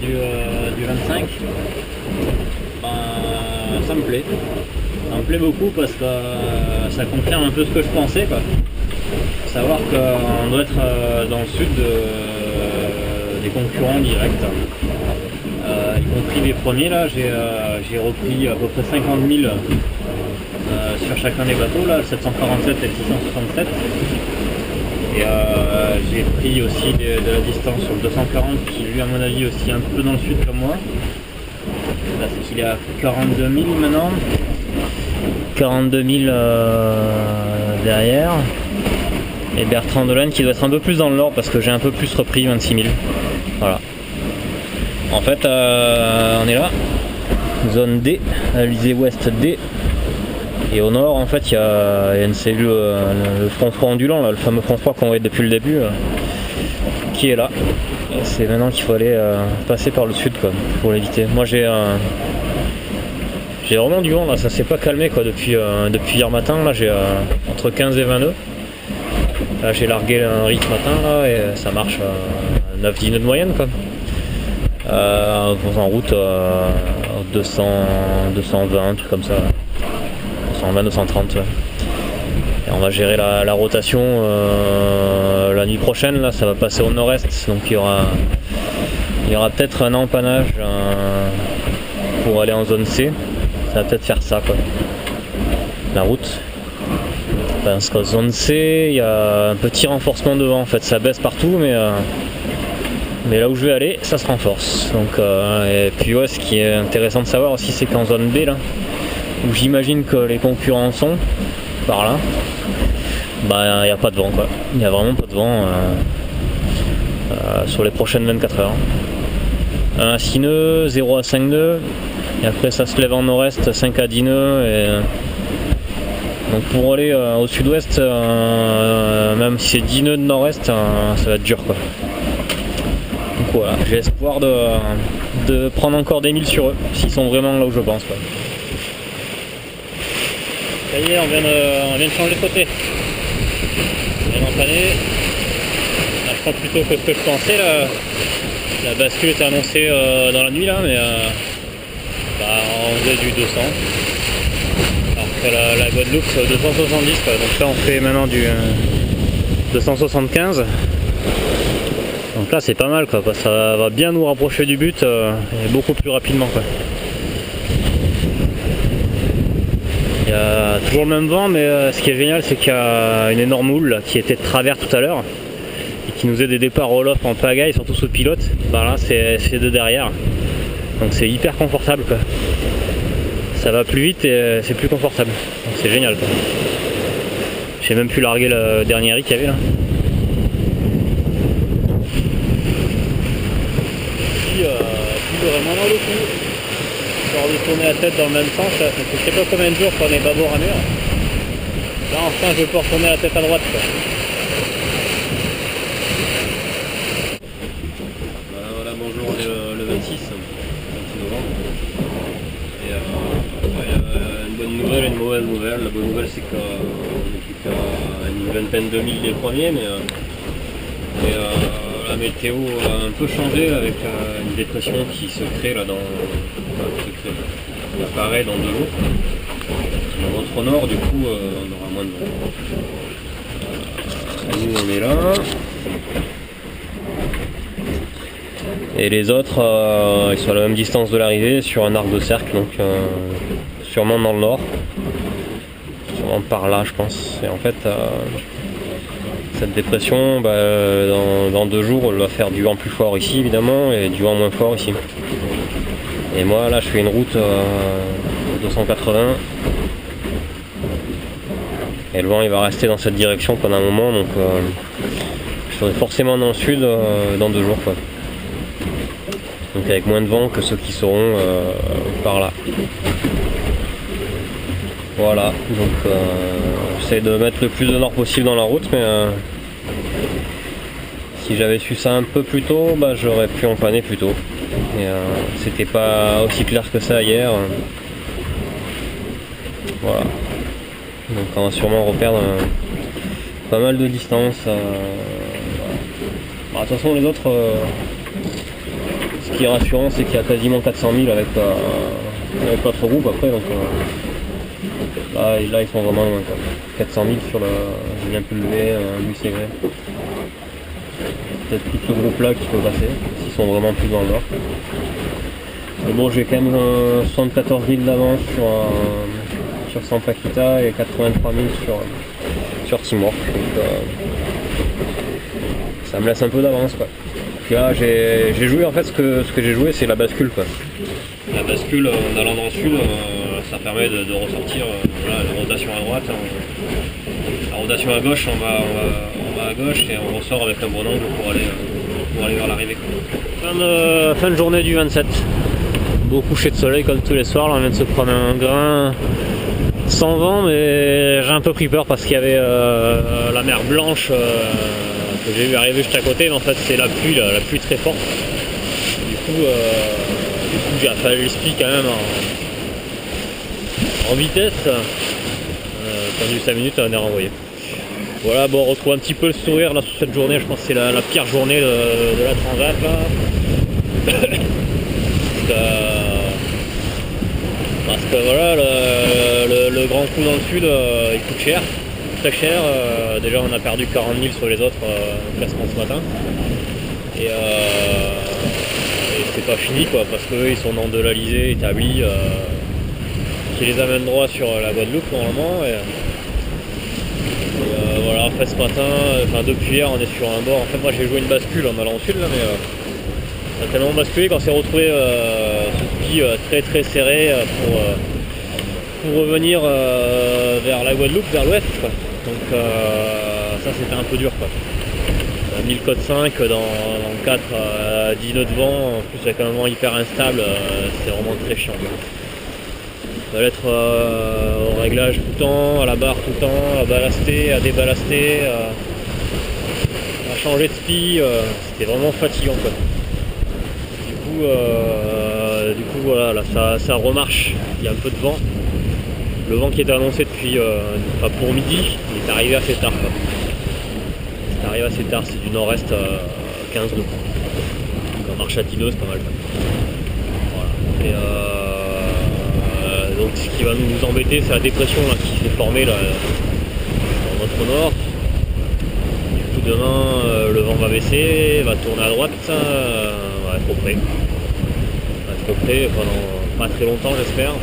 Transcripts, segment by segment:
du 25, ben, ça me plaît. Ça me plaît beaucoup parce que ça confirme un peu ce que je pensais, quoi. Savoir qu'on doit être dans le sud des concurrents directs. Y compris les premiers, là, j'ai repris à peu près 50 000 sur chacun des bateaux, là, le 747 et le 667. Et j'ai pris aussi de la distance sur le 240 qui lui à mon avis aussi un peu dans le sud comme moi. Parce qu'il est à 42 000 maintenant. 42 000 derrière. Et Bertrand Delaine qui doit être un peu plus dans le nord parce que j'ai un peu plus repris 26 000. Voilà. En fait on est là. Zone D, Alizé Ouest D. Et au nord, en fait, il y a une cellule, le front froid ondulant, là, le fameux front froid qu'on voit depuis le début, qui est là. C'est maintenant qu'il faut aller passer par le sud, quoi, pour l'éviter. Moi, j'ai vraiment du vent, là, ça s'est pas calmé, quoi, depuis hier matin. Là, j'ai entre 15 et 20 nœuds. Là, j'ai largué un riz ce matin, là, et ça marche à 9-10 nœuds de moyenne, quoi. En route 200, 220, un truc comme ça. 220, 230. Ouais. Et on va gérer la rotation la nuit prochaine. Là, ça va passer au nord-est, donc il y aura peut-être un empannage pour aller en zone C. Ça va peut-être faire ça, quoi. La route. Parce qu'en zone C, il y a un petit renforcement de vent. En fait, ça baisse partout, mais là où je vais aller, ça se renforce. Donc, et puis ouais, ce qui est intéressant de savoir aussi, c'est qu'en zone B, là, où j'imagine que les concurrents sont par là, bah il n'y a pas de vent, quoi. Il n'y a vraiment pas de vent sur les prochaines 24 heures. 1 à 6 nœuds, 0 à 5 nœuds, et après ça se lève en nord-est, 5 à 10 nœuds. Et donc pour aller au sud-ouest, même si c'est 10 nœuds de nord-est, ça va être dur, quoi. Donc voilà, j'ai espoir de prendre encore des milles sur eux, s'ils sont vraiment là où je pense, quoi. Ça y est, on vient de changer de côté. On vient d'empanner. Là, je crois plutôt que ce que je pensais. Là, la bascule était annoncée dans la nuit, là, mais on faisait du 200. Alors que la Guadeloupe, c'est 270, quoi. Donc là, on fait maintenant du 275. Donc là, c'est pas mal, quoi. Ça va bien nous rapprocher du but et beaucoup plus rapidement, quoi. Il y a toujours le même vent, mais ce qui est génial, c'est qu'il y a une énorme houle là, qui était de travers tout à l'heure et qui nous faisait des départs roll-off en pagaille, surtout sous le pilote. Bah là, c'est de derrière, donc c'est hyper confortable, quoi. Ça va plus vite et c'est plus confortable, donc c'est génial, quoi. J'ai même pu larguer le dernier riz qu'il y avait là. Puis vraiment dans le coup. De tourner la tête dans le même sens, ça fait je sais pas combien de jours qu'on est bâbord à mur. Là enfin je peux retourner la tête à droite, quoi. Voilà, bonjour le 26 novembre. Et une bonne nouvelle et une mauvaise nouvelle. La bonne nouvelle c'est qu'on n'est plus qu'à une vingtaine de milles des premiers, mais la météo a un peu changé avec une dépression qui se crée là qui apparaît dans 2 jours. Dans notre nord, du coup, on aura moins de vent. Nous, on est là. Et les autres, ils sont à la même distance de l'arrivée, sur un arc de cercle, donc sûrement dans le nord. Sûrement par là, je pense. Et en fait, cette dépression, dans 2 jours, elle va faire du vent plus fort ici, évidemment, et du vent moins fort ici. Et moi là je fais une route 280 et le vent il va rester dans cette direction pendant un moment, donc je serai forcément dans le sud dans 2 jours, quoi. Donc avec moins de vent que ceux qui seront par là. Voilà, donc j'essaie de mettre le plus de nord possible dans la route, mais si j'avais su ça un peu plus tôt, j'aurais pu empanner plus tôt. Et c'était pas aussi clair que ça hier. Voilà. Donc on va sûrement reperdre pas mal de distance. De toute façon les autres ce qui est rassurant, c'est qu'il y a quasiment 400 000 avec l'autre groupe après. Donc, là, ils sont vraiment loin. 400 000 sur le Julien Pulvé, Louis Ségré. Peut-être tout ce groupe-là qui peut passer, s'ils sont vraiment plus dans le nord. Mais bon, j'ai quand même 74 000 d'avance sur Santa Kita et 83 000 sur Timor. Donc, ça me laisse un peu d'avance, quoi. Puis là, j'ai joué, en fait, ce que j'ai joué, c'est la bascule, quoi. La bascule, en allant dans le sud, ça permet de ressortir voilà, la rotation à droite, la rotation à gauche, on va à gauche et on ressort avec un bon angle pour aller vers l'arrivée. Fin de journée du 27. Beau coucher de soleil comme tous les soirs, là on vient de se prendre un grain sans vent, mais j'ai un peu pris peur parce qu'il y avait la mer Blanche que j'ai vu arriver juste à côté, mais en fait c'est la pluie très forte. Du coup j'ai fallu le ski quand même en vitesse. Tendu 5 minutes, on est renvoyé. Voilà, bon, on retrouve un petit peu le sourire là sur cette journée. Je pense que c'est la pire journée de la transat là. Parce que voilà, le grand coup dans le sud, il coûte cher, très cher. Déjà, on a perdu 40 000 sur les autres classements ce matin. Et c'est pas fini quoi, parce qu'eux ils sont dans de l'Alizé établi qui les amène droit sur la Guadeloupe normalement. Voilà, en fait ce matin, depuis hier on est sur un bord. En fait moi j'ai joué une bascule en allant au sud là, mais ça a tellement basculé qu'on s'est retrouvé ce ski très très serré pour revenir vers la Guadeloupe, vers l'ouest quoi. Donc ça c'était un peu dur quoi. 1000 code 5 dans 4 10 nœuds de vent, en plus avec un vent hyper instable, c'est vraiment très chiant. Il fallait être au réglage tout le temps, à la barre tout le temps, à ballaster, à déballaster, à changer de spi, c'était vraiment fatigant quoi. Du coup voilà, là, ça remarche, il y a un peu de vent. Le vent qui était annoncé depuis pour midi, il est arrivé assez tard quoi. C'est arrivé assez tard, c'est du nord-est 15 nœuds. Donc en marche à Tino, c'est pas mal. Voilà. Et donc ce qui va nous embêter, c'est la dépression là, qui s'est formée là, dans notre nord. Du coup demain, le vent va baisser, va tourner à droite, on va être au près. On va être au près pendant pas très longtemps j'espère.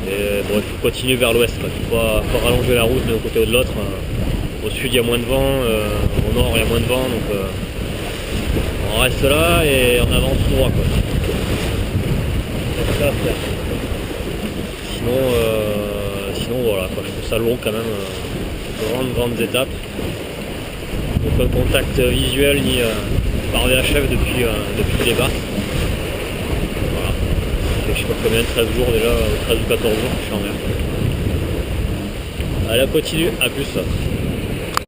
Et bon, il faut continuer vers l'ouest, il faut rallonger la route d'un côté ou de l'autre. Au sud il y a moins de vent, au nord il y a moins de vent, donc on reste là et on avance tout droit quoi. C'est ça à faire. Sinon voilà quoi, je trouve ça long quand même, grandes étapes. Donc un contact visuel ni par VHF depuis le départ. Voilà. Et je sais pas combien, 13 jours déjà, 13 ou 14 jours, je suis en mer. Allez, on continue, à plus.